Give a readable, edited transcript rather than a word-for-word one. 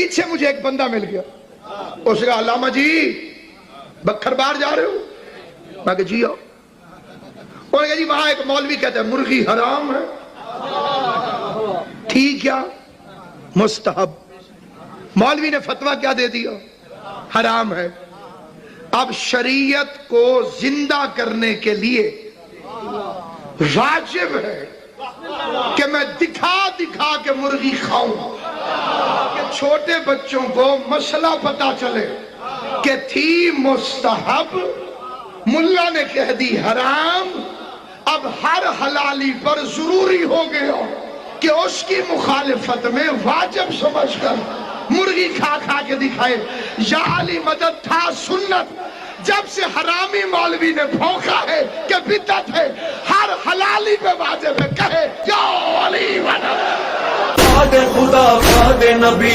पीछे मुझे एक बंदा मिल गया, उसने कहा अल्लामा जी बखरबार जा रहे हो? मैं कहा जी आओ। उन्होंने कहा जी वहां एक मौलवी कहता है मुर्गी हराम है। ठीक क्या? मुस्तहब। मौलवी ने फतवा क्या दे दिया? हराम है। अब शरीयत को जिंदा करने के लिए वाजिब है कि मैं दिखा दिखा के मुर्गी खाऊं कि छोटे बच्चों को मसला पता चले कि थी मुस्तहब, मुल्ला ने कह दी हराम। अब हर हलाली पर जरूरी हो गया कि उसकी मुखालिफत में वाजिब समझकर मुर्गी खा खा के दिखाए। या अली मदद था सुन्नत, जब से हरामी मौलवी ने भौंका है कि बिदअत है, हर हलाली पे वाजिब है। कहे या अली मदद। खुदा नबी